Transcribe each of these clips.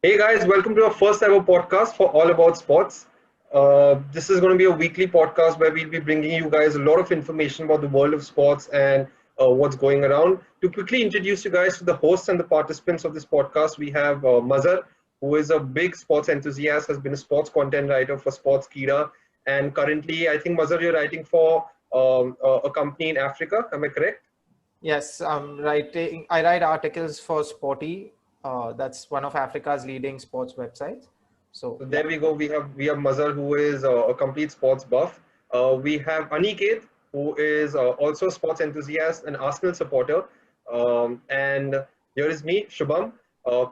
Hey guys, welcome to our first ever podcast for All About Sports. This is going to be a weekly podcast where we'll be bringing you guys a lot of information about the world of sports and what's going around. To quickly introduce you guys to the hosts and the participants of this podcast, we have Mazhar, who is a big sports enthusiast, has been a sports content writer for Sports Kira, and currently, I think Mazhar, you're writing for a company in Africa. Am I correct? Yes, I write articles for Sporty. That's one of Africa's leading sports websites. So So yeah. there we go. We have Mazhar, who is a complete sports buff. We have Aniket, who is also a sports enthusiast and Arsenal supporter. And here is me, Shubham.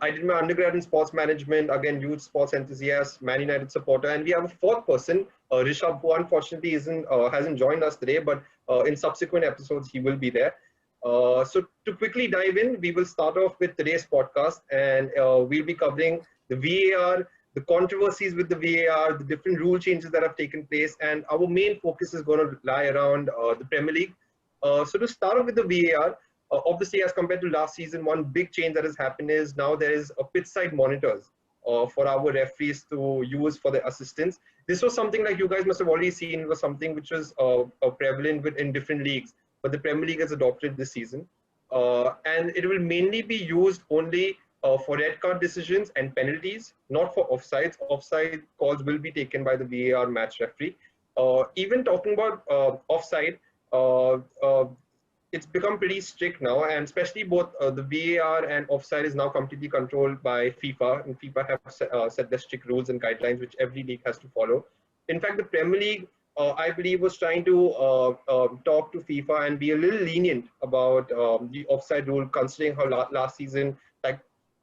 I did my undergrad in sports management. Again, youth sports enthusiast, Man United supporter. And we have a fourth person, Rishabh, who unfortunately isn't hasn't joined us today, but in subsequent episodes he will be there. So to quickly dive in, we will start off with today's podcast, and we'll be covering the VAR, the controversies with the VAR, the different rule changes that have taken place, and our main focus is going to lie around the Premier League. So to start off with the VAR, obviously as compared to last season, one big change that has happened is now there is a pitch side monitors for our referees to use for the assistants. This was something like you guys must have already seen. It was something which was prevalent in different leagues, but the Premier League has adopted this season. And it will mainly be used only for red card decisions and penalties, not for offsides. Offside calls will be taken by the VAR match referee. Even talking about offside, uh, uh, it's become pretty strict now, and especially both the VAR and offside is now completely controlled by FIFA, and FIFA have set the strict rules and guidelines which every league has to follow. In fact, the Premier League, I believe, was trying to talk to FIFA and be a little lenient about the offside rule, considering how last season, like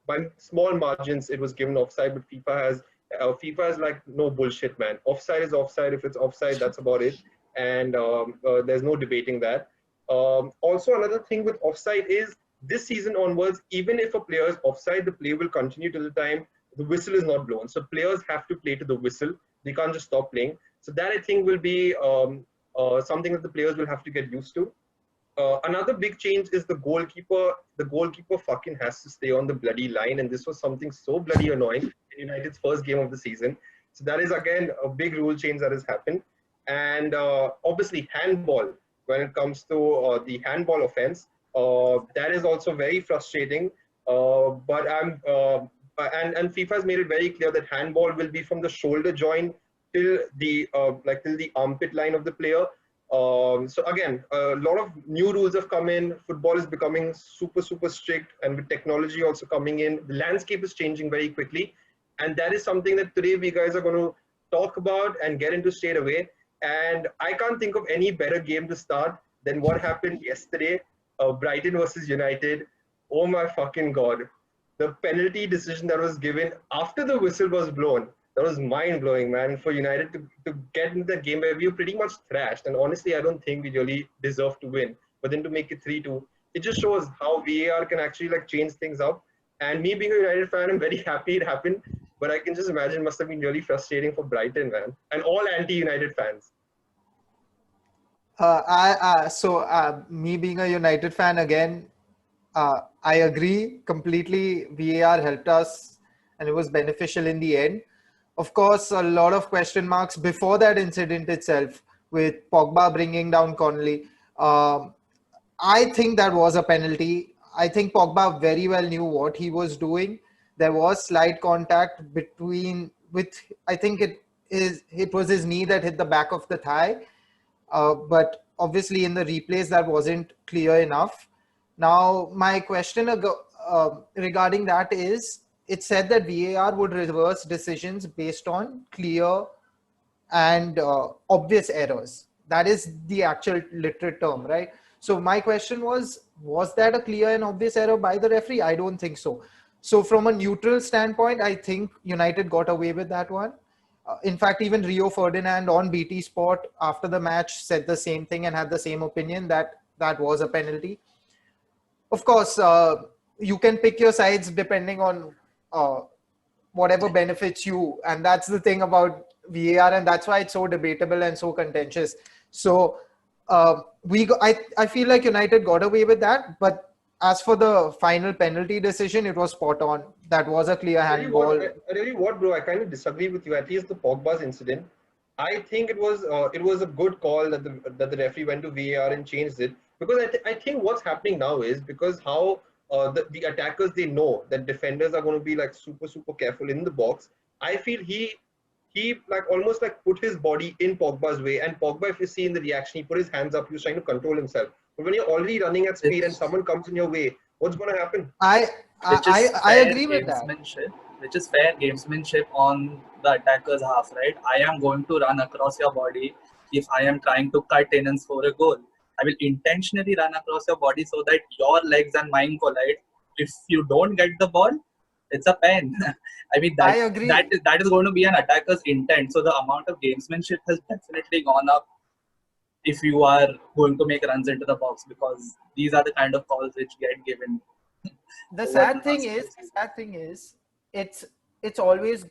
by small margins, it was given offside, but FIFA has like no bullshit, man. Offside is offside. If it's offside, that's about it, and there's no debating that. Also, another thing with offside is this season onwards, even if a player is offside, the play will continue till the time the whistle is not blown. So players have to play to the whistle. They can't just stop playing. So that I think will be something that the players will have to get used to. Another big change is the goalkeeper. The goalkeeper fucking has to stay on the bloody line, and this was something so bloody annoying in United's first game of the season. So that is again a big rule change that has happened, and obviously handball. When it comes to the handball offense, that is also very frustrating. But and FIFA has made it very clear that handball will be from the shoulder joint till the till the armpit line of the player. So again, a lot of new rules have come in. Football is becoming super strict, and with technology also coming in, the landscape is changing very quickly, and that is something that today we guys are going to talk about and get into straight away. And I can't think of any better game to start than what happened yesterday, Brighton versus United. Oh my fucking god! The penalty decision that was given after the whistle was blown, that was mind blowing, man. For United to get into that game where we were pretty much thrashed, and honestly, I don't think we really deserved to win. But then to make it 3-2, it just shows how VAR can actually like change things up. And me being a United fan, I'm very happy it happened. But I can just imagine it must have been really frustrating for Brighton, man, and all anti-United fans. Me being a United fan again, I agree completely. VAR helped us, and it was beneficial in the end. Of course, a lot of question marks before that incident itself, with Pogba bringing down Connolly. Um, I think that was a penalty. I think Pogba very well knew what he was doing. There was slight contact with I think it was his knee that hit the back of the thigh. But obviously in the replays that wasn't clear enough. Now my question regarding that is, it said that VAR would reverse decisions based on clear and obvious errors. That is the actual literate term, right? So my question was that a clear and obvious error by the referee? I don't think so. So from a neutral standpoint, I think United got away with that one. In fact, even Rio Ferdinand on BT Sport after the match said the same thing and had the same opinion that that was a penalty. Of course, you can pick your sides depending on uh, whatever benefits you, and that's the thing about VAR, and that's why it's so debatable and so contentious. So I feel like United got away with that, but as for the final penalty decision, it was spot on. That was a clear handball. I tell you what, bro. I kind of disagree with you. At least the Pogba's incident, I think it was a good call that the referee went to VAR and changed it, because I think what's happening now is because how the attackers, they know that defenders are going to be like super careful in the box. I feel he like almost like put his body in Pogba's way, and Pogba, if you see in the reaction, he put his hands up. He was trying to control himself. But when you're already running at speed and Which someone comes in your way, what's going to happen? I agree with that. Which is fair gamesmanship on the attacker's half, right? I am going to run across your body if I am trying to cut in and score a goal. I will intentionally run across your body so that your legs and mine collide. If you don't get the ball, it's a pen. I mean, I agree. that is going to be an attacker's intent. So the amount of gamesmanship has definitely gone up if you are going to make runs into the box, because these are the kind of calls which get given. The sad thing is, it's always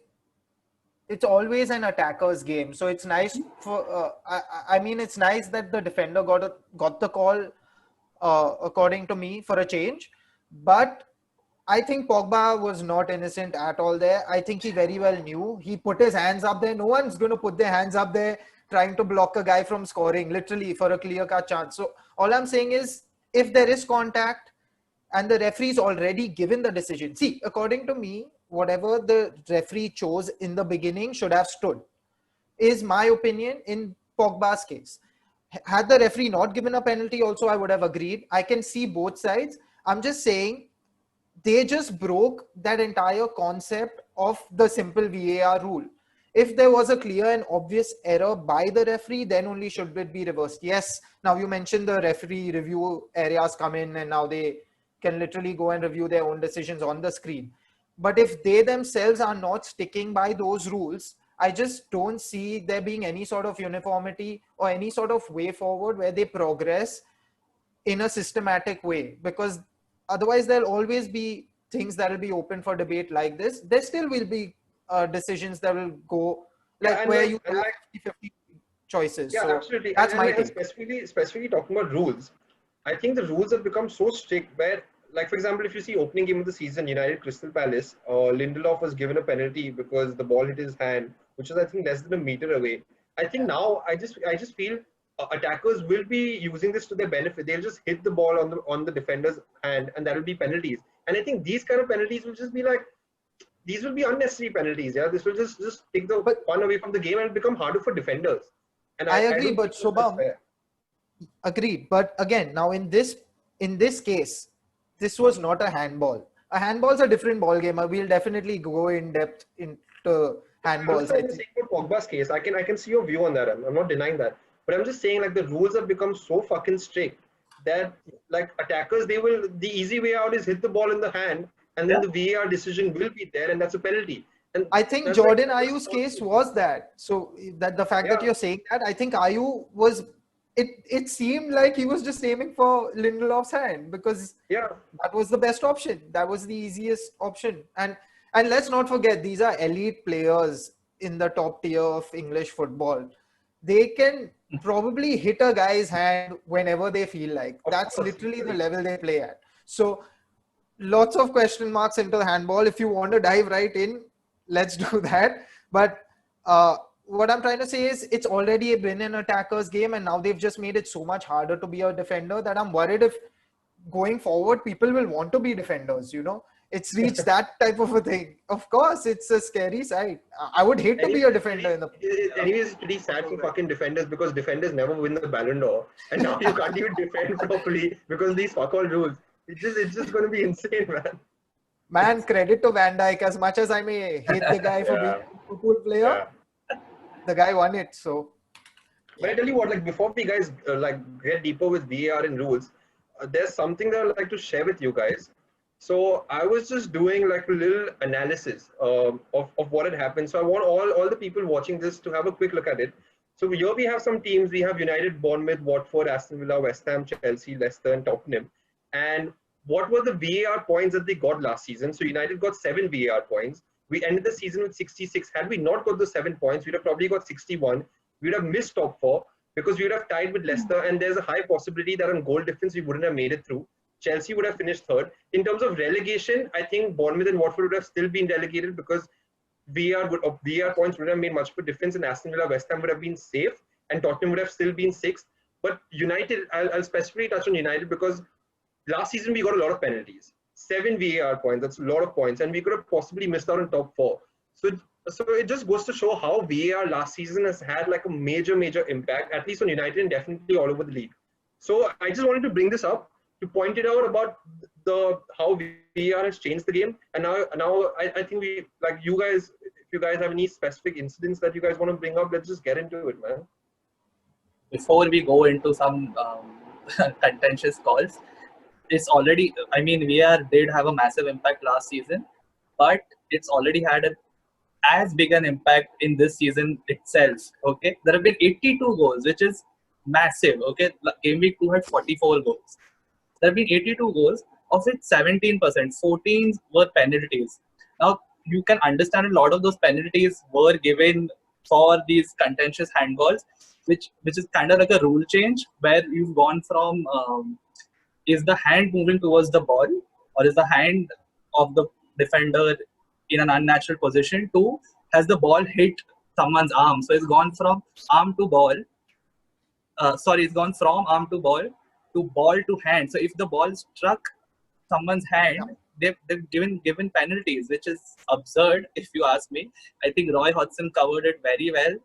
an attacker's game. So it's nice for I mean, it's nice that the defender got the call, according to me, for a change. But I think Pogba was not innocent at all there. I think he very well knew. He put his hands up there. No one's going to put their hands up there trying to block a guy from scoring, literally, for a clear-cut chance. So all I'm saying is, if there is contact and the referee's already given the decision. See, according to me, whatever the referee chose in the beginning should have stood, is my opinion in Pogba's case. Had the referee not given a penalty also, I would have agreed. I can see both sides. I'm just saying, they just broke that entire concept of the simple VAR rule. If there was a clear and obvious error by the referee, then only should it be reversed. Yes, now you mentioned the referee review areas come in and now they can literally go and review their own decisions on the screen. But if they themselves are not sticking by those rules, I just don't see there being any sort of uniformity or any sort of way forward where they progress in a systematic way, because otherwise there'll always be things that will be open for debate like this. There still will be decisions that will go like where you have 50 choices. Yeah, so absolutely. that's my and take. specifically talking about rules, I think the rules have become so strict where, like, for example, if you see opening game of the season, United Crystal Palace, Lindelof was given a penalty because the ball hit his hand, which was, I think, less than a meter away. I think now I just feel attackers will be using this to their benefit. They'll just hit the ball on the defender's hand, and that will be penalties. And I think these kind of penalties will just be like, these will be unnecessary penalties. Yeah, this will just take the fun away from the game and become harder for defenders. And I agree, but Shubham, agreed. But again, now in this case, this was not a handball. A handball's a different ball game. We'll definitely go in depth into handballs. I'm saying for Pogba's case, I can see your view on that. I'm not denying that. But I'm just saying, like, the rules have become so fucking strict that, like, attackers, the easy way out is hit the ball in the hand, and then the VAR decision will be there, and that's a penalty. And I think Jordan Ayew's case was that. So that the fact that you're saying that, I think Ayew was, it seemed like he was just aiming for Lindelof's hand, because that was the best option. That was the easiest option. And let's not forget, these are elite players in the top tier of English football. They can probably hit a guy's hand whenever they feel like. That's literally the level they play at. So lots of question marks into the handball. If you want to dive right in, let's do that. But what I'm trying to say is, it's already been an attacker's game, and now they've just made it so much harder to be a defender that I'm worried if going forward people will want to be defenders. You know, it's reached that type of a thing. Of course, it's a scary sight. I would hate to be a defender in the. Anyways, it's pretty sad for fucking defenders, because defenders never win the Ballon d'Or, and now you can't even defend properly because of these fuck all rules. It's just going to be insane, man. Man, credit to Van Dijk. As much as I may hate the guy for being a Liverpool player, the guy won it. So, but I tell you what, like, before we guys get deeper with VAR and rules, there's something that I'd like to share with you guys. So I was just doing like a little analysis of what had happened. So I want all the people watching this to have a quick look at it. So here we have some teams. We have United, Bournemouth, Watford, Aston Villa, West Ham, Chelsea, Leicester, and Tottenham. And what were the VAR points that they got last season? So United got 7 VAR points. We ended the season with 66. Had we not got the 7 points, we'd have probably got 61. We'd have missed top 4 because we would have tied with Leicester. And there's a high possibility that on goal difference, we wouldn't have made it through. Chelsea would have finished third. In terms of relegation, I think Bournemouth and Watford would have still been relegated because VAR points would have made much of a difference, and Aston Villa, West Ham would have been safe, and Tottenham would have still been sixth. But United, I'll specifically touch on United because last season we got a lot of penalties. 7 VAR points, that's a lot of points, and we could have possibly missed out on top 4. So it just goes to show how VAR last season has had like a major impact, at least on United and definitely all over the league. So I just wanted to bring this up to point it out about how VAR has changed the game. And now I think we, like, you guys, if you guys have any specific incidents that you guys want to bring up, let's just get into it, man. Before we go into some contentious calls, it's already, I mean, VAR did have a massive impact last season, but it's already had as big an impact in this season itself. Okay, there have been 82 goals, which is massive. Okay, game week 2 had 44 goals. There have been 82 goals, of which 17%, 14 were penalties. Now you can understand a lot of those penalties were given for these contentious handballs, which is kind of like a rule change where you've gone from is the hand moving towards the ball, or is the hand of the defender in an unnatural position, to has the ball hit someone's arm. So it's gone from arm to ball. It's gone from arm to ball to hand. So if the ball struck someone's hand, they've given penalties, which is absurd if you ask me. I think Roy Hodgson covered it very well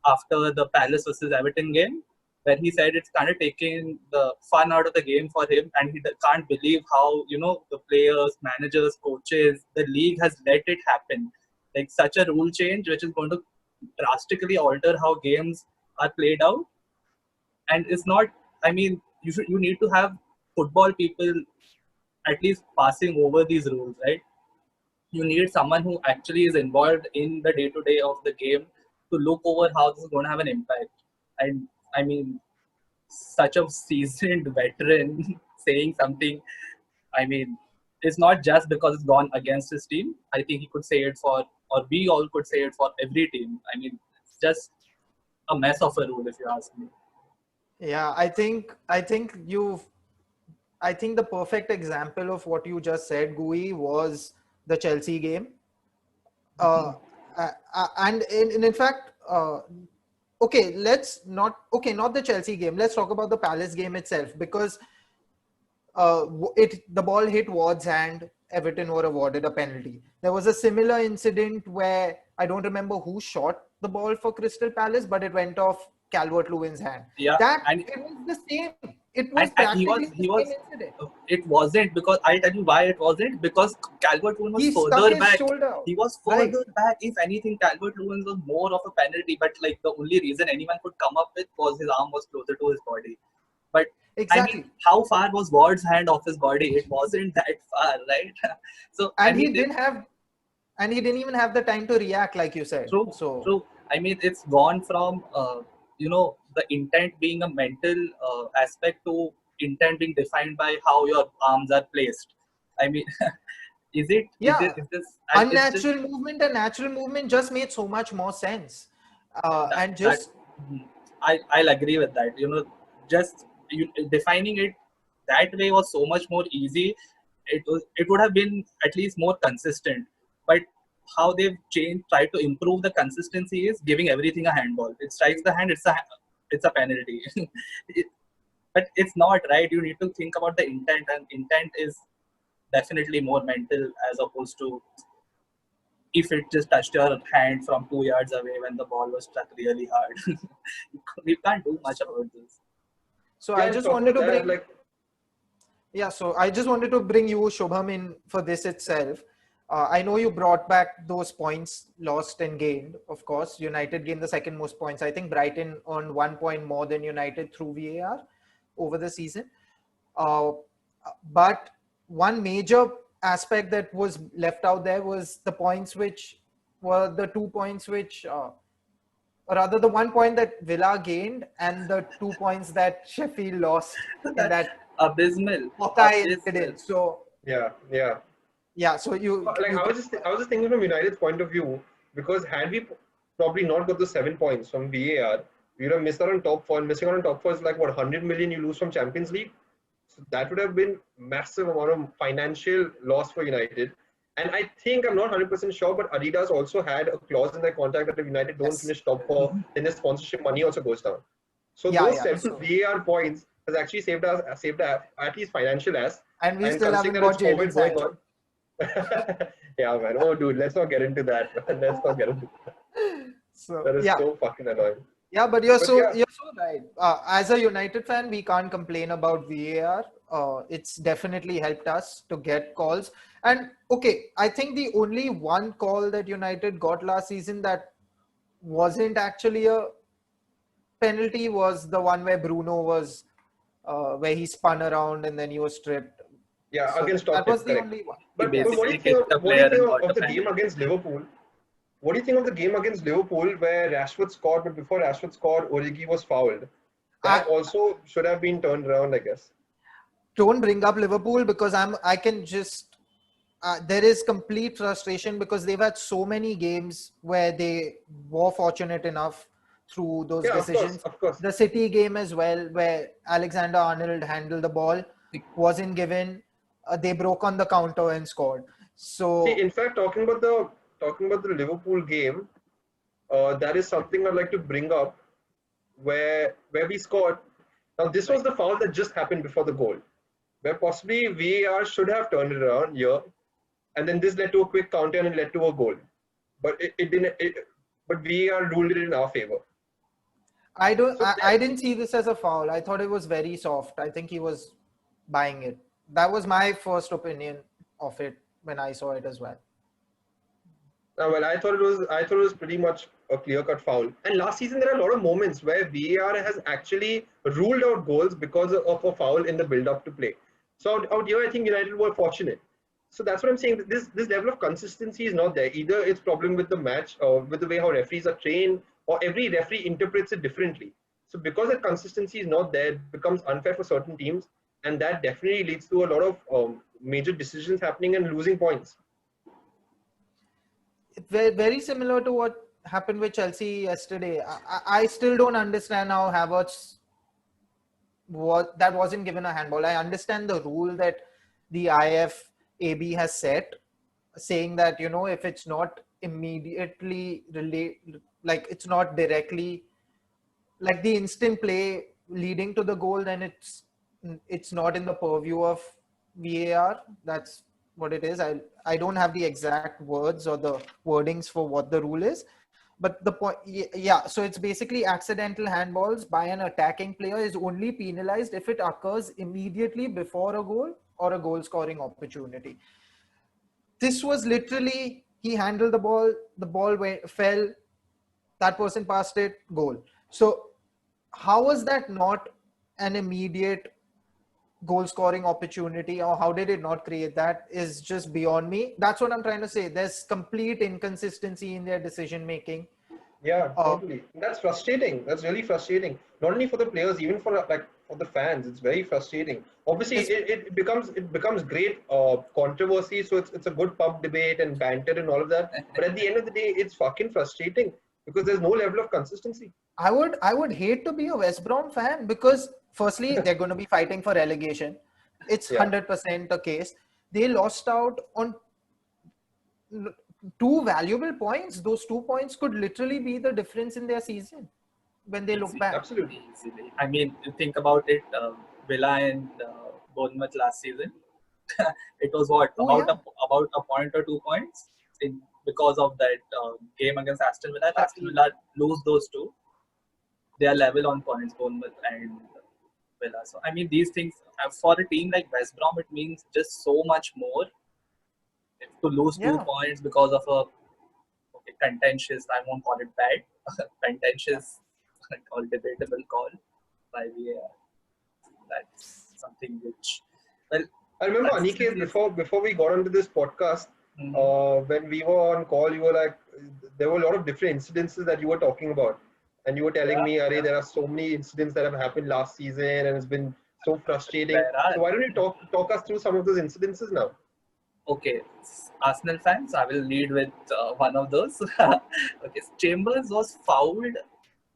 after the Palace versus Everton game, where he said it's kind of taking the fun out of the game for him, and he can't believe how, the players, managers, coaches, the league has let it happen. Like such a rule change, which is going to drastically alter how games are played out. And it's not, I mean, you need to have football people at least passing over these rules, right? You need someone who actually is involved in the day-to-day of the game to look over how this is going to have an impact. And I mean, such a seasoned veteran saying something, I mean, it's not just because it's gone against his team. I think he could say it for, or we all could say it for every team. I mean, it's just a mess of a rule, if you ask me. Yeah, I think the perfect example of what you just said, Gui, was the Chelsea game. And in fact, not the Chelsea game. Let's talk about the Palace game itself, because the ball hit Ward's hand. Everton were awarded a penalty. There was a similar incident where I don't remember who shot the ball for Crystal Palace, but it went off Calvert-Lewin's hand. Yeah, and it was the same. It was practically the same incident. It wasn't, because I'll tell you why it wasn't. Because Calvert-Lewin was further back. He was further back. If anything, Calvert-Lewin was more of a penalty. But like the only reason anyone could come up with was his arm was closer to his body. But exactly, I mean, how far was Ward's hand off his body? It wasn't that far, right? So he didn't even have the time to react, like you said. True. I mean, it's gone from the intent being a mental aspect to intent being defined by how your arms are placed. I mean, is it? Yeah. Is this unnatural movement and natural movement just made so much more sense. I'll agree with that. Defining it that way was so much more easy. It would have been at least more consistent. But how they've tried to improve the consistency is giving everything a handball. It strikes the hand, it's a penalty. But it's not, right? You need to think about the intent, and intent is definitely more mental as opposed to if it just touched your hand from 2 yards away when the ball was struck really hard. We can't do much about this. So I just wanted to bring you, Shubham, in for this itself. I know you brought back those points lost and gained. Of course, United gained the second most points. I think Brighton earned 1 point more than United through VAR over the season. But one major aspect that was left out there was the points which were the 2 points which, or rather the 1 point that Villa gained and the 2 points that Sheffield lost in that abysmal incident. So yeah, so I was just thinking from United's point of view, because had we probably not got the 7 points from VAR, we would have missed out on top 4. And missing out on top 4 is like what, 100 million you lose from Champions League. So that would have been massive amount of financial loss for United. And I think, I'm not 100% sure, but Adidas also had a clause in their contract that if United don't Yes. finish top four, then the sponsorship money also goes down. So Yeah, those yeah. 7 So, VAR points has actually saved at least financial ass. and we And still considering haven't that it's got Jadon COVID going Sancho. on, yeah, man. Oh, dude, let's not get into that, man. Let's not get into that. So That is yeah, so fucking annoying. yeah, but But yeah, you're so right. As a United fan, we can't complain about VAR. It's definitely helped us to get calls. And okay, I think the only one call that United got last season that wasn't actually a penalty was the one where Bruno was, where he spun around and then he was stripped. yeah, So against that Tottenham, was the correct. only one. He But Yes. what do basically you think kicked the what do you player and think got of the the game penalty. against Liverpool? What do you think of the game against Liverpool where Rashford scored, but before Rashford scored, Origi was fouled? I, That also should have been turned around, I guess. don't bring up Liverpool because I can just there is complete frustration because they've had so many games where they were fortunate enough through those Yeah, of course, decisions. of course. The City game as well, where Alexander Arnold handled the ball, wasn't given. They broke on the counter and scored. See, So in fact, talking about the Liverpool game, that is something I'd like to bring up where we scored. Now, this was Right. the foul that just happened before the goal, where possibly VAR should have turned it around here, and then this led to a quick counter and it led to a goal. But it didn't. But VAR ruled it in our favor. So I didn't see this as a foul. I thought it was very soft. I think he was buying it. That was my first opinion of it when I saw it as well. well, I thought it was pretty much a clear-cut foul. And last season there are a lot of moments where VAR has actually ruled out goals because of a foul in the build-up to play. So out here, I think United were fortunate. So that's what I'm saying. This level of consistency is not there. Either it's problem with the match or with the way how referees are trained, or every referee interprets it differently. So because that consistency is not there, it becomes unfair for certain teams, and that definitely leads to a lot of major decisions happening and losing points. Very similar to what happened with Chelsea yesterday. I still don't understand how Havertz that wasn't given a handball. I understand the rule that the IFAB has set, saying that if it's not immediately like it's not directly like the instant play leading to the goal, then it's not in the purview of VAR. That's what it is. I don't have the exact words or the wordings for what the rule is, but the point, yeah. So it's basically accidental handballs by an attacking player is only penalized if it occurs immediately before a goal or a goal scoring opportunity. This was literally he handled the ball fell, that person passed it, goal. So how was that not an immediate goal scoring opportunity, or how did it not create that is just beyond me. That's what I'm trying to say. There's complete inconsistency in their decision making. Yeah, uh, totally. That's frustrating. That's really frustrating. Not only for the players, even for for the fans. It's very frustrating. Obviously, it's, it becomes great controversy. So it's a good pub debate and banter and all of that. But at the end of the day, it's fucking frustrating because there's no level of consistency. I would hate to be a West Brom fan because firstly they're going to be fighting for relegation. It's Yeah. 100% the case. They lost out on two valuable points. Those 2 points could literally be the difference in their season when they look Easy, back. Absolutely. easily. I mean, you think about it. Villa and Bournemouth last season, it was what Oh yeah, about a point or 2 points because of that game against Aston Villa. If Aston exactly. Villa lose those two, they are level on points, Bournemouth and Villa. So I mean, these things for a team like West Brom, it means just so much more. If to lose two Yeah, points because of a contentious, I won't call it bad, contentious or debatable call by VAR. That's something which, well, I remember Aniket consistency is. before we got onto this podcast, Mhm. when we were on call, you were like, there were a lot of different incidences that you were talking about, and you were telling Yeah, me, "Arey, yeah, there are so many incidents that have happened last season, and it's been so frustrating." there are. So why don't you talk us through some of those incidences now? Okay, Arsenal fans, I will lead with one of those. Okay, Chambers was fouled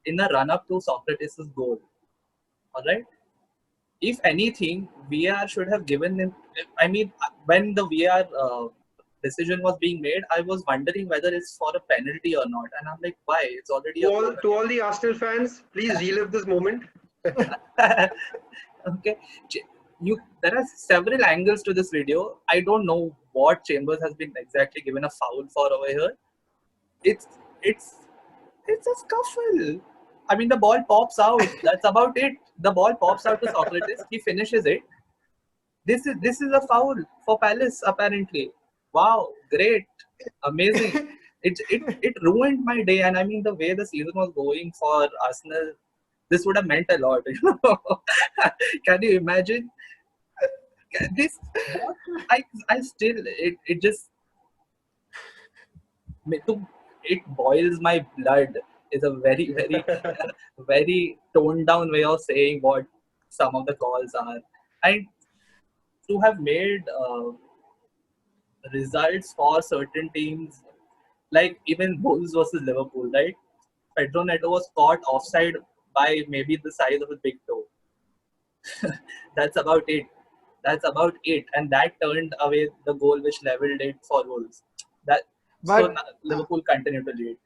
in a run up to Socrates' goal. All right. if anything, VAR should have given him. I mean, when the VAR decision was being made, I was wondering whether it's for a penalty or not, and I'm like, why? It's already a goal. To all the Arsenal fans, please relive this moment. Okay, there are several angles to this video. I don't know what Chambers has been exactly given a foul for over here. It's it's a scuffle. I mean, the ball pops out. That's about it. The ball pops out to Socrates. He finishes it. This is a foul for Palace apparently. Wow, great, amazing. It ruined my day, and I mean the way the season was going for Arsenal, this would have meant a lot. Can you imagine this? What I still it just it boils my blood. Is a very very toned down way of saying what some of the calls are, and to have made results for certain teams, like even Wolves versus Liverpool, right? Pedro Neto was caught offside by maybe the size of his big toe. That's about it. That's about it, and that turned away the goal which leveled it for Wolves. So Liverpool continued to lead.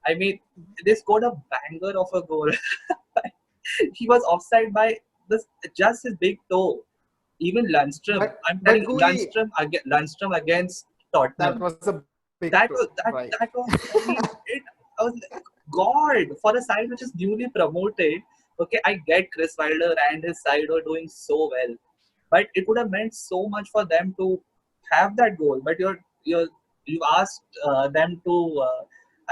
I mean, they scored a banger of a goal. He was offside by just his big toe. Even Lundstrom, I'm telling you, Lundstrom against Tottenham. That was a big that toe, was that, right. that was I mean, I was like, God, for a side which is newly promoted. Okay, I get Chris Wilder and his side are doing so well, but it would have meant so much for them to have that goal. But you've asked them to.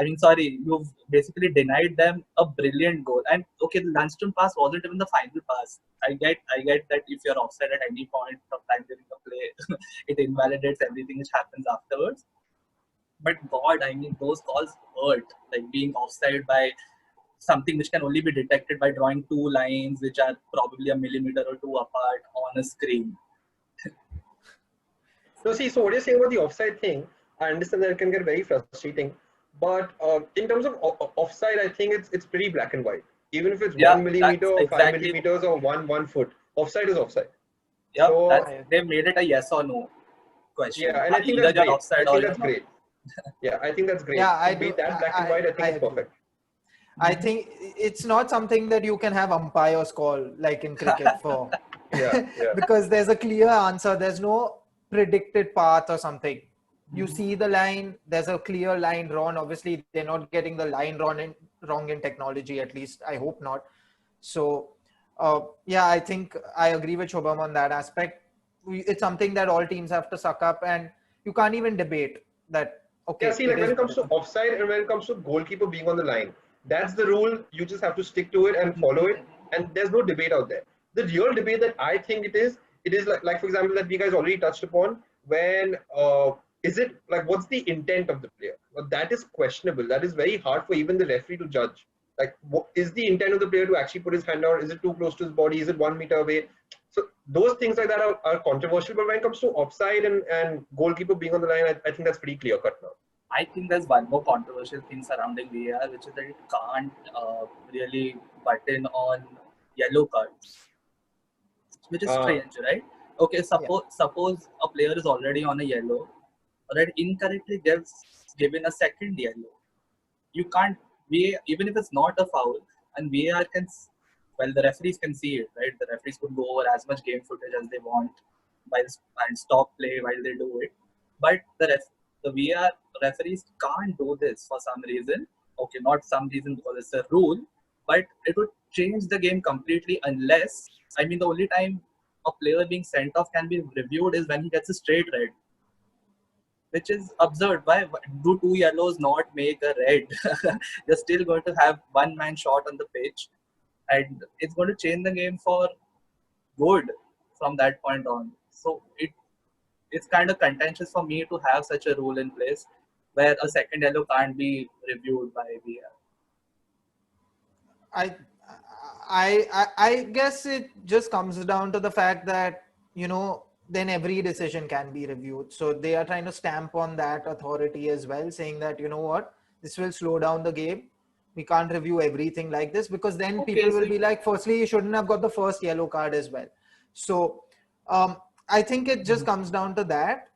You've basically denied them a brilliant goal. And okay, the Lundstrom pass wasn't even the final pass. I get that if you're offside at any point from time during the play, it invalidates everything which happens afterwards. But God, I mean, those calls hurt. Like being offside by something which can only be detected by drawing two lines which are probably a millimeter or two apart on a screen. So what you're saying about the offside thing, I understand that it can get very frustrating. But in terms of offside, I think it's pretty black and white. Even if it's 1 millimeter or 5 millimeters or 1 foot, offside is offside. Yeah, so, they've made it a yes or no question. Yeah, and I think that's great. I think that's great. Yeah, I think that's great. Yeah, to be that black and white, I think it's perfect. I think it's not something that you can have umpires call like in cricket for. yeah. Because there's a clear answer. There's no predicted path or something. You see the line, there's a clear line drawn. Obviously, they're not getting the line wrong in technology, at least. I hope not. So, I think I agree with Shobham on that aspect. It's something that all teams have to suck up, and you can't even debate that. Okay. Yeah, see, like when it comes to offside and when it comes to goalkeeper being on the line, that's the rule. You just have to stick to it and follow it, and there's no debate out there. The real debate that I think it is like for example, that we guys already touched upon when. Is it like what's the intent of the player? Well, that is questionable. That is very hard for even the referee to judge. Like, what is the intent of the player to actually put his hand out? Is it too close to his body? Is it 1 meter away? So those things like that are controversial. But when it comes to offside and goalkeeper being on the line, I think that's pretty clear cut now. I think there's one more controversial thing surrounding VAR, which is that it can't really button on yellow cards, which is strange, right? Okay, suppose a player is already on a yellow. Red incorrectly given a second yellow. You can't even if it's not a foul, and VAR can, well, the referees can see it, right? The referees could go over as much game footage as they want and stop play while they do it. But the VAR referees can't do this for some reason. Okay, not some reason because it's a rule, but it would change the game completely unless, I mean, the only time a player being sent off can be reviewed is when he gets a straight red. Which is absurd. Why do 2 yellows not make a red? You're still going to have one man shot on the pitch, and it's going to change the game for good from that point on. So it's kind of contentious for me to have such a rule in place where a second yellow can't be reviewed by VAR. I guess it just comes down to the fact that, then every decision can be reviewed. So they are trying to stamp on that authority as well, saying that, you know what, this will slow down the game. We can't review everything like this because then people will be like, firstly, you shouldn't have got the first yellow card as well. So I think it just comes down to that.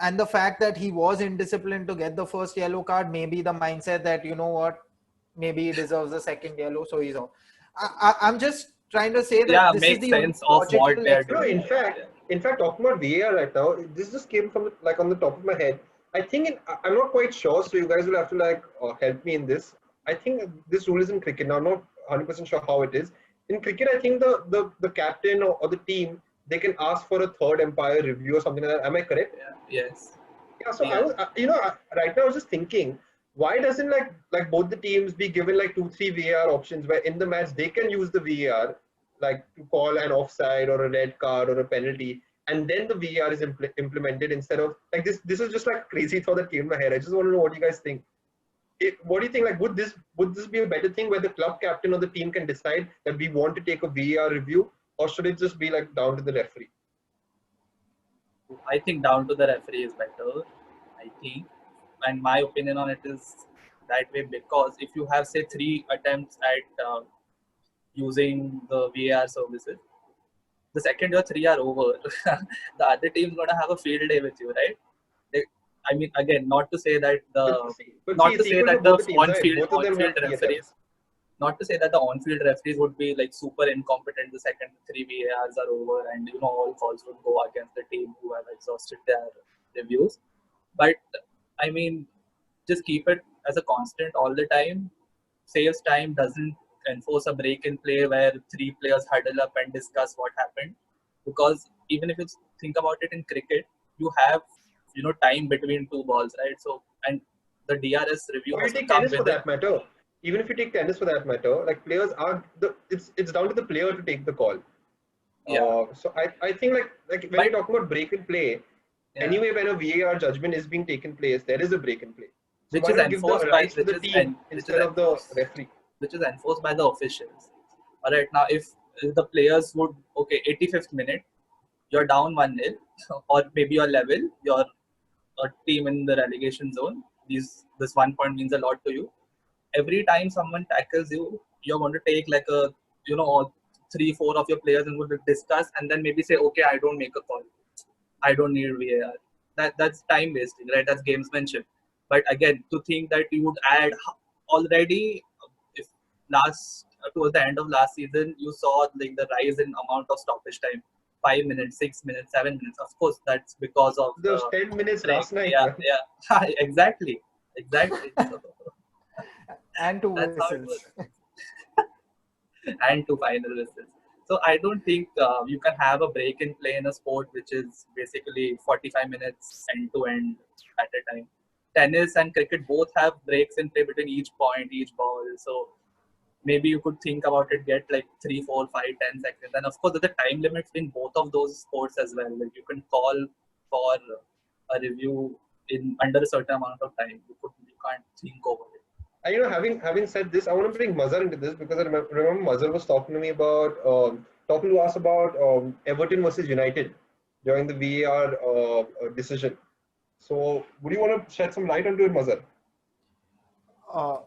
And the fact that he was indisciplined to get the first yellow card, maybe the mindset that, you know what, maybe he deserves a second yellow, so he's off. I'm just trying to say that this is makes the only sense of what logical they are No, doing. explanation. in fact, talking about VAR right now, this just came from like on the top of my head. I think I'm not quite sure, so you guys will have to like help me in this. I think this rule is in cricket now. I'm not 100% sure how it is. In cricket, I think the captain or the team, they can ask for a third umpire review or something like that. Am I correct? Yes. Yeah. So I Yeah. was, right now I was just thinking, why doesn't like both the teams be given like 2-3 VAR options where in the match they can use the VAR like to call an offside or a red card or a penalty, and then the VAR is implemented instead of like this. This is just like crazy thought that came in my head. I just want to know what you guys think. What do you think? Like, would this be a better thing where the club captain or the team can decide that we want to take a VAR review, or should it just be like down to the referee? I think down to the referee is better. I think, and my opinion on it is that way, because if you have say 3 attempts at using the VAR services, the second your 3 are over, the other team's gonna have a field day with you, right? They, I mean, again, not to say that But see, not to it's say equal for that both the the teams, right? on-field Both of them have on-field 3 attempts. referees, not to say that the on-field referees would be like super incompetent the second 3 VARs are over, and all calls would go against the team who have exhausted their reviews. But I mean, just keep it as a constant all the time. Saves time, doesn't enforce a break in play where 3 players huddle up and discuss what happened. Because even if you think about it in cricket, you have time between 2 balls, right? So, and the DRS review Or you has to take come tennis for with it. that matter. Even if you take tennis for that matter, like players are it's down to the player to take the call. Yeah, So I think like when but you're talking about break and play, yeah, anyway when a VAR judgment is being taken place, there is a break and play. So which why is not give the enforced by rights to the team instead of the referee? the officials. All right, now if the players would 85th minute, you're down 1-0, or maybe you're level, you're a team in the relegation zone. This 1 point means a lot to you. Every time someone tackles you, you're going to take like a all 3-4 of your players and would discuss, and then maybe say, okay, I don't make a call. I don't need VAR. That's time wasting, right? That's gamesmanship. But again, to think that you would add already, if towards the end of last season, you saw like the rise in amount of stoppage time, 5 minutes, 6 minutes, 7 minutes. Of course, that's because of Those the 10 minutes break. last night, Yeah, man. yeah, exactly. So And 2 that's how it whistles. works. And 2 final whistles. So I don't think you can have a break in play in a sport which is basically 45 minutes end to end at a time. Tennis and cricket both have breaks in play between each point, each ball. So maybe you could think about it, get like 3, 4, 5, 10 seconds. And of course, there's a time limit in both of those sports as well. Like you can call for a review in under a certain amount of time. You can't think over it. And having said this, I want to bring Mazhar into this because I remember Mazhar was talking to me about talking to us about Everton versus United during the VAR decision. So would you want to shed some light onto it, Mazhar?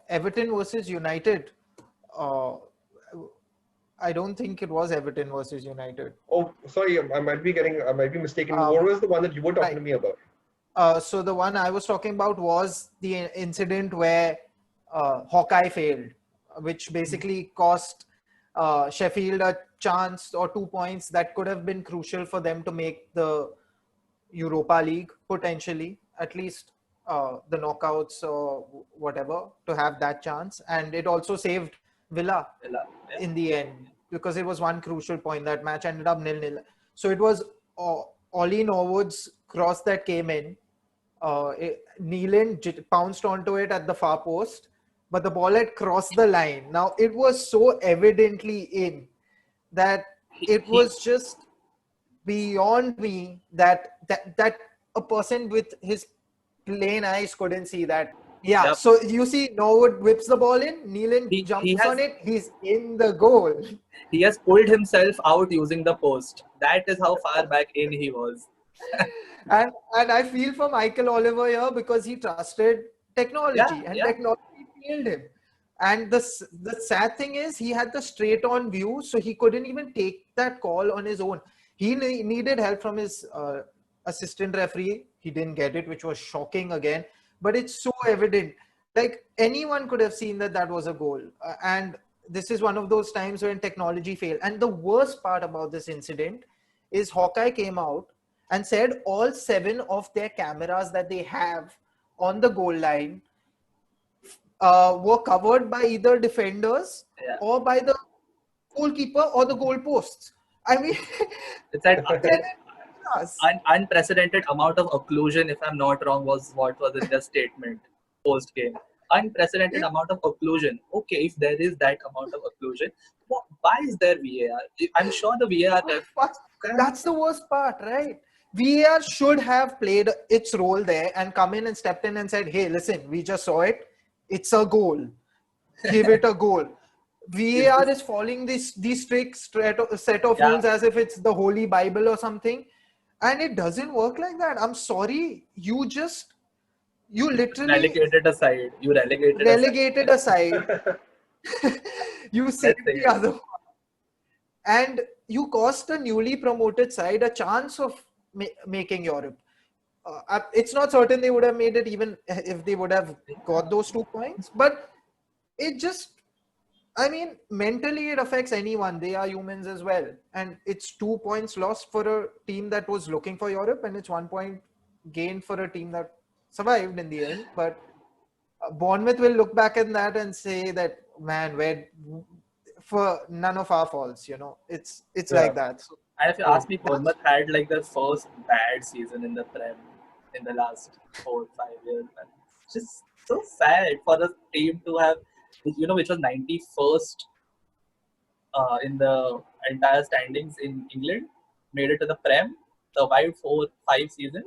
Everton versus United. Uh, I don't think it was Everton versus United. Oh, sorry, I might be mistaken. What was the one that you were talking to me about? So the one I was talking about was the incident where Hawkeye failed, which basically cost Sheffield a chance or 2 points that could have been crucial for them to make the Europa League, potentially, at least the knockouts or whatever, to have that chance. And it also saved Villa in the end, because it was one crucial point. That match ended up 0-0. So it was Ollie Norwood's cross that came in. Neelan pounced onto it at the far post, but the ball had crossed the line. Now it was so evidently in that it was just beyond me that a person with his plain eyes couldn't see that. Yeah, Yep. so you see Norwood whips the ball in, Neelan He jumps has on it, he's in the goal. he has pulled himself out using the post. That is how far back in he was. And I feel for Michael Oliver here because he trusted technology and technology failed him. And the sad thing is he had the straight on view, so he couldn't even take that call on his own. He needed help from his assistant referee. He didn't get it, which was shocking again. But it's so evident. Like anyone could have seen that was a goal. And this is one of those times when technology failed. And the worst part about this incident is Hawkeye came out and said all 7 of their cameras that they have on the goal line were covered by either defenders or by the goalkeeper or the goalposts. I mean, it's an unprecedented amount of occlusion, if I'm not wrong, was what was in the statement post game. Unprecedented amount of occlusion. Okay, if there is that amount of occlusion, why is there VAR? I'm sure the VAR. That's the worst part, right? VAR should have played its role there and come in and stepped in and said, hey, listen, we just saw it. It's a goal. Give it a goal. VAR is following these strict set of rules as if it's the Holy Bible or something. And it doesn't work like that. I'm sorry. You literally relegated aside. You relegated aside. You saved the other one. And you cost a newly promoted side a chance of making Europe. It's not certain they would have made it even if they would have got those 2 points. But it just, I mean, mentally it affects anyone. They are humans as well. And it's 2 points lost for a team that was looking for Europe, and it's 1 point gained for a team that survived in the end. But Bournemouth will look back at that and say that, man, for none of our faults, it's like that. So, and if you ask me, Bournemouth had like their first bad season in the Prem in the last 4 or 5 years. And it's just so sad for the team to have, which was 91st in the entire standings in England, made it to the Prem, survived 4 or 5 seasons,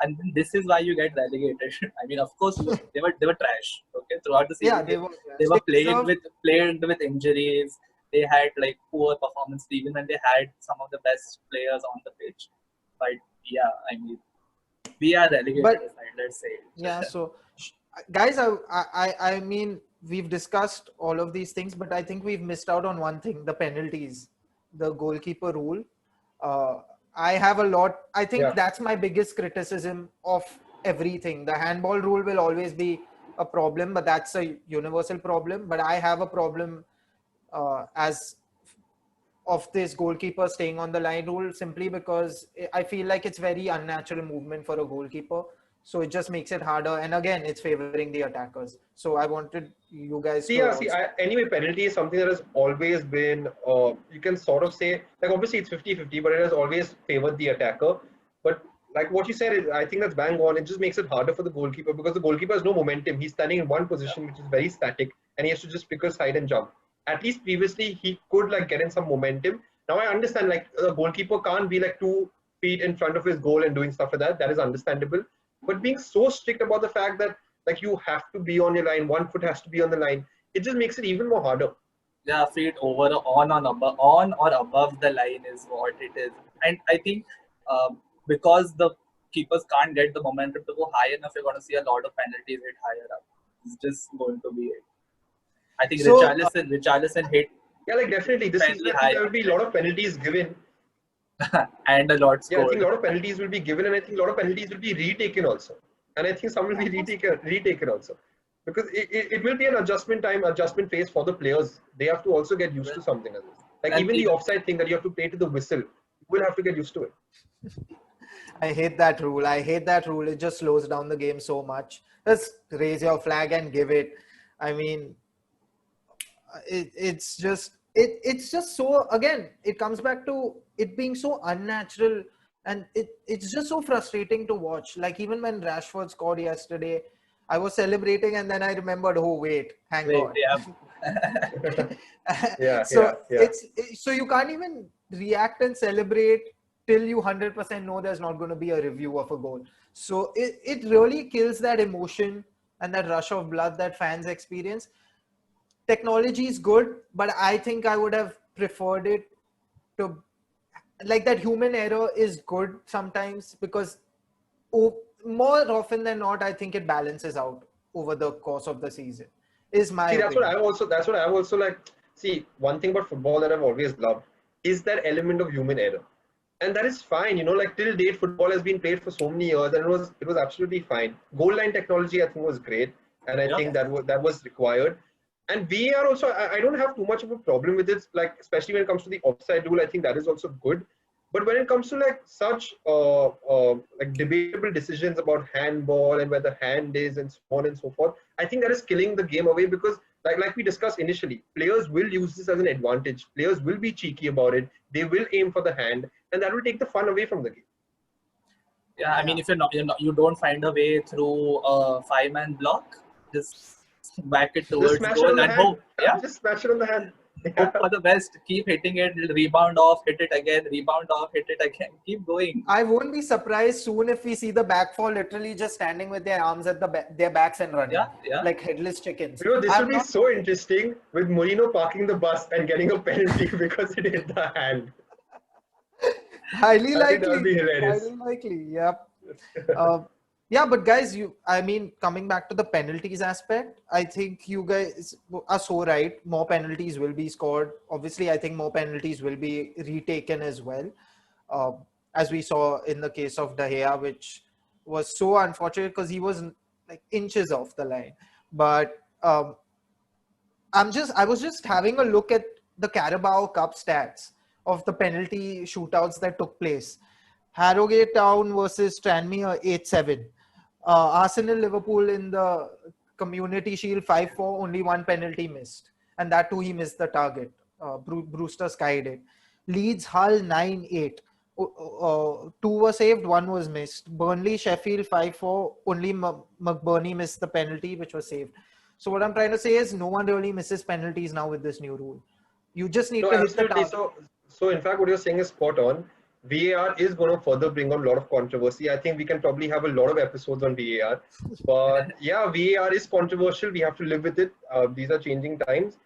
and then this is why you get relegated. I mean, of course, they were trash. Okay, throughout the season, they were played with injuries. They had like poor performance even when they had some of the best players on the pitch. But yeah, I mean, we are relegated aside, let's say. Yeah, so guys, I mean, we've discussed all of these things, but I think we've missed out on one thing: the penalties, the goalkeeper rule. I have a lot. I think that's my biggest criticism of everything. The handball rule will always be a problem, but that's a universal problem. But I have a problem as of this goalkeeper staying on the line rule, simply because I feel like it's very unnatural movement for a goalkeeper. So it just makes it harder. And again, it's favoring the attackers. So I wanted you guys to... Anyway, penalty is something that has always been, you can sort of say, like obviously it's 50-50, but it has always favored the attacker. But like what you said, I think that's bang on. It just makes it harder for the goalkeeper because the goalkeeper has no momentum. He's standing in one position, which is very static, and he has to just pick a side and jump. At least previously, he could like get in some momentum. Now I understand like a goalkeeper can't be like 2 feet in front of his goal and doing stuff like that. That is understandable. But being so strict about the fact that like you have to be on your line, 1 foot has to be on the line, it just makes it even more harder. Yeah, feet over, on or above the line is what it is. And I think because the keepers can't get the momentum to go high enough, you're going to see a lot of penalties hit higher up. It's just going to be it. I think Richarlison hit. Yeah, like definitely. This is there will be a lot of penalties given. And a lot scored. Yeah, I think a lot of penalties will be given, and I think a lot of penalties will be retaken also. And I think some will be retaken also. Because it will be an adjustment phase for the players. They have to also get used to something like this. Like even the offside thing that you have to play to the whistle, you will have to get used to it. I hate that rule. It just slows down the game so much. Just raise your flag and give it. I mean, it's just so, again, it comes back to it being so unnatural, and it's just so frustrating to watch. Like even when Rashford scored yesterday, I was celebrating and then I remembered, oh wait, hang on. So you can't even react and celebrate till you 100% know there's not going to be a review of a goal. So it really kills that emotion and that rush of blood that fans experience. Technology is good, but I think I would have preferred it to, like, that human error is good sometimes, because more often than not, I think it balances out over the course of the season. Is my opinion. That's what I've also like. See, one thing about football that I've always loved is that element of human error. And that is fine, like till date, football has been played for so many years, and it was absolutely fine. Goal line technology, I think, was great, and I Yeah. think that was required. And VAR also, I don't have too much of a problem with it, like especially when it comes to the offside rule. I think that is also good. But when it comes to like such like debatable decisions about handball and where the hand is and so on and so forth, I think that is killing the game away, because like we discussed initially, players will use this as an advantage. Players will be cheeky about it. They will aim for the hand, and that will take the fun away from the game. Yeah, I mean, if you don't find a way through a 5-man block, just back it Just towards smash it on goal the and hand. hope. Yeah, Just smash it on the hand. hope for the best. Keep hitting it, rebound off, hit it again, rebound off, hit it again. Keep going. I won't be surprised soon if we see the back four literally just standing with their arms at their backs and running, Yeah. like headless chickens. This will be so interesting with Mourinho parking the bus and getting a penalty because it hit the hand. Highly I think that would be likely. hilarious. Highly likely. Yep. Yeah, but guys, I mean, coming back to the penalties aspect, I think you guys are so right. More penalties will be scored. Obviously, I think more penalties will be retaken as well, as we saw in the case of De Gea, which was so unfortunate because he was like inches off the line. But I was just having a look at the Carabao Cup stats of the penalty shootouts that took place. Harrogate Town versus Tranmere 8-7. Arsenal Liverpool in the Community Shield 5-4, only one penalty missed. And that too, he missed the target. Brewster skied it. Leeds Hull 9-8. Two were saved, one was missed. Burnley Sheffield 5-4, only McBurney missed the penalty, which was saved. So what I'm trying to say is no one really misses penalties now with this new rule. You just need No, to hit the absolutely. target. So in fact, what you're saying is spot on. VAR is going to further bring on a lot of controversy. I think we can probably have a lot of episodes on VAR. But yeah, VAR is controversial. We have to live with it. These are changing times.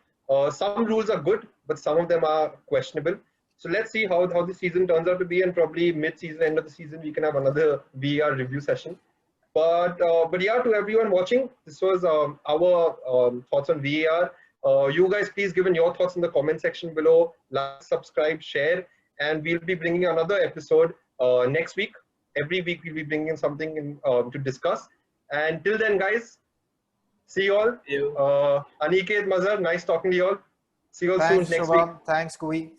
Some rules are good, but some of them are questionable. So let's see how the season turns out to be, and probably mid-season, end of the season, we can have another VAR review session. But yeah, to everyone watching, this was our thoughts on VAR. You guys, please give in your thoughts in the comment section below. Like, subscribe, share, and we'll be bringing another episode next week. Every week we'll be bringing something in, to discuss. And till then, guys, see you all. Aniket, Mazhar, nice talking to you all. See you all soon Thanks, next week. Shubham. Thanks, Kui.